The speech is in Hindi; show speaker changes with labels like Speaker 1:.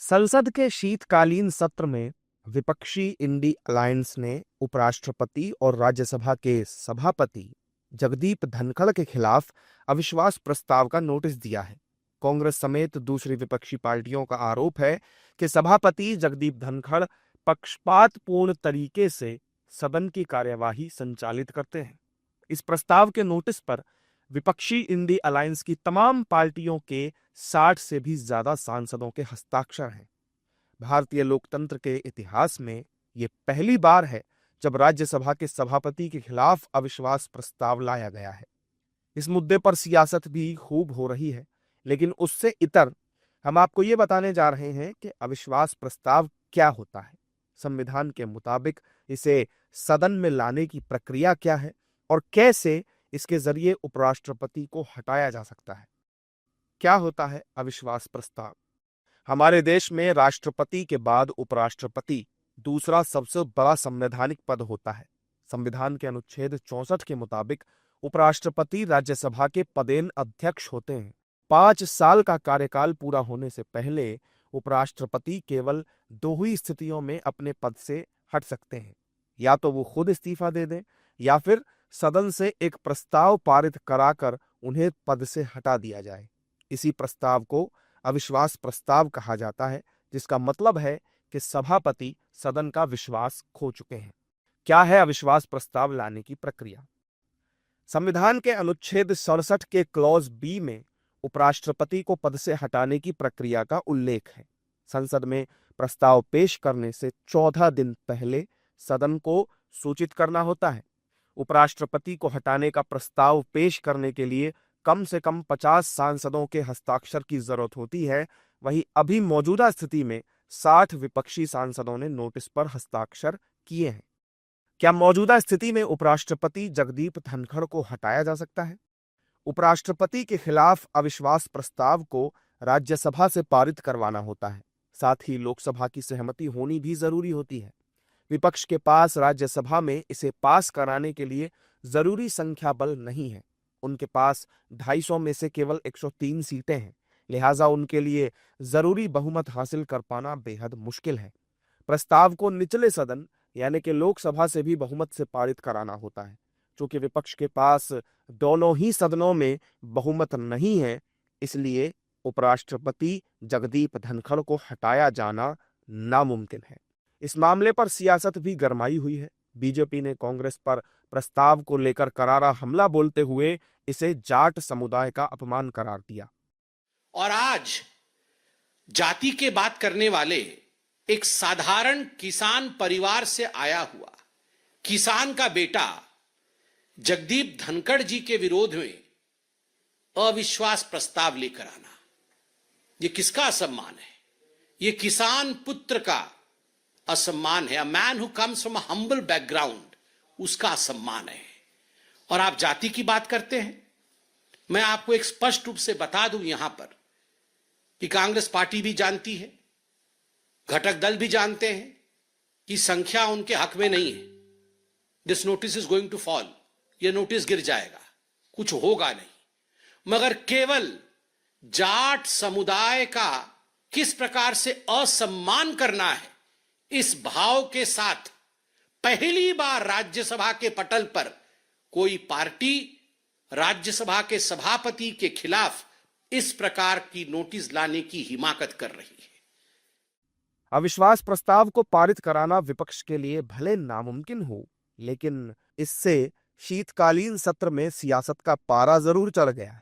Speaker 1: संसद के शीतकालीन सत्र में विपक्षी इंडी अलायंस ने उपराष्ट्रपति और राज्यसभा के सभापति जगदीप धनखड़ के खिलाफ अविश्वास प्रस्ताव का नोटिस दिया है। कांग्रेस समेत दूसरी विपक्षी पार्टियों का आरोप है कि सभापति जगदीप धनखड़ पक्षपातपूर्ण तरीके से सदन की कार्यवाही संचालित करते हैं। इस प्रस्ताव के नोटिस पर विपक्षी इंडी अलायंस की तमाम पार्टियों के 60 से भी ज्यादा सांसदों के हस्ताक्षर हैं। भारतीय लोकतंत्र के इतिहास में यह पहली बार है जब राज्यसभा के सभापति के खिलाफ अविश्वास प्रस्ताव लाया गया है। इस मुद्दे पर सियासत भी खूब हो रही है, लेकिन उससे इतर हम आपको ये बताने जा रहे हैं कि अविश्वास प्रस्ताव क्या होता है, संविधान के मुताबिक इसे सदन में लाने की प्रक्रिया क्या है और कैसे इसके जरिए उपराष्ट्रपति को हटाया जा सकता है। क्या होता है अविश्वास प्रस्ताव? हमारे देश में राष्ट्रपति के बाद उपराष्ट्रपति दूसरा सबसे बड़ा संवैधानिक पद होता है। संविधान के अनुच्छेद 64 के मुताबिक उपराष्ट्रपति राज्यसभा के पदेन अध्यक्ष होते हैं। 5 साल का कार्यकाल पूरा होने से पहले उपराष्ट्रपति केवल 2 ही स्थितियों में अपने पद से हट सकते हैं, या तो वो खुद इस्तीफा दे दें या फिर सदन से एक प्रस्ताव पारित कराकर उन्हें पद से हटा दिया जाए। इसी प्रस्ताव को अविश्वास प्रस्ताव कहा जाता है, जिसका मतलब है कि सभापति सदन का विश्वास खो चुके हैं। क्या है अविश्वास प्रस्ताव लाने की प्रक्रिया? संविधान के अनुच्छेद 67 के क्लॉज बी में उपराष्ट्रपति को पद से हटाने की प्रक्रिया का उल्लेख है। संसद में प्रस्ताव पेश करने से 14 दिन पहले सदन को सूचित करना होता है। उपराष्ट्रपति को हटाने का प्रस्ताव पेश करने के लिए कम से कम 50 सांसदों के हस्ताक्षर की जरूरत होती है। वहीं अभी मौजूदा स्थिति में 60 विपक्षी सांसदों ने नोटिस पर हस्ताक्षर किए हैं। क्या मौजूदा स्थिति में उपराष्ट्रपति जगदीप धनखड़ को हटाया जा सकता है? उपराष्ट्रपति के खिलाफ अविश्वास प्रस्ताव को राज्यसभा से पारित करवाना होता है। साथ ही लोकसभा की सहमति होनी भी जरूरी होती है। विपक्ष के पास राज्यसभा में इसे पास कराने के लिए जरूरी संख्या बल नहीं है। उनके पास 250 में से केवल 103 सीटें हैं, लिहाजा उनके लिए जरूरी बहुमत हासिल कर पाना बेहद मुश्किल है। प्रस्ताव को निचले सदन यानी कि लोकसभा से भी बहुमत से पारित कराना होता है। चूंकि विपक्ष के पास दोनों ही सदनों में बहुमत नहीं है, इसलिए उपराष्ट्रपति जगदीप धनखड़ को हटाया जाना नामुमकिन है। इस मामले पर सियासत भी गरमाई हुई है। बीजेपी ने कांग्रेस पर प्रस्ताव को लेकर करारा हमला बोलते हुए इसे जाट समुदाय का अपमान करार दिया।
Speaker 2: और आज जाति के बात करने वाले एक साधारण किसान परिवार से आया हुआ किसान का बेटा जगदीप धनखड़ जी के विरोध में अविश्वास प्रस्ताव लेकर आना, यह किसका असम्मान है? यह किसान पुत्र का असम्मान है। A man who comes from a humble background, उसका असम्मान है। और आप जाति की बात करते हैं। मैं आपको एक स्पष्ट रूप से बता दूं यहां पर कि कांग्रेस पार्टी भी जानती है, घटक दल भी जानते हैं कि संख्या उनके हक में नहीं है। This notice is going to fall, यह नोटिस गिर जाएगा, कुछ होगा नहीं। मगर केवल जाट समुदाय का किस प्रकार से असम्मान करना है, इस भाव के साथ पहली बार राज्यसभा के पटल पर कोई पार्टी राज्यसभा के सभापति के खिलाफ इस प्रकार की नोटिस लाने की हिमाकत कर रही है।
Speaker 1: अविश्वास प्रस्ताव को पारित कराना विपक्ष के लिए भले नामुमकिन हो, लेकिन इससे शीतकालीन सत्र में सियासत का पारा जरूर चढ़ गया है।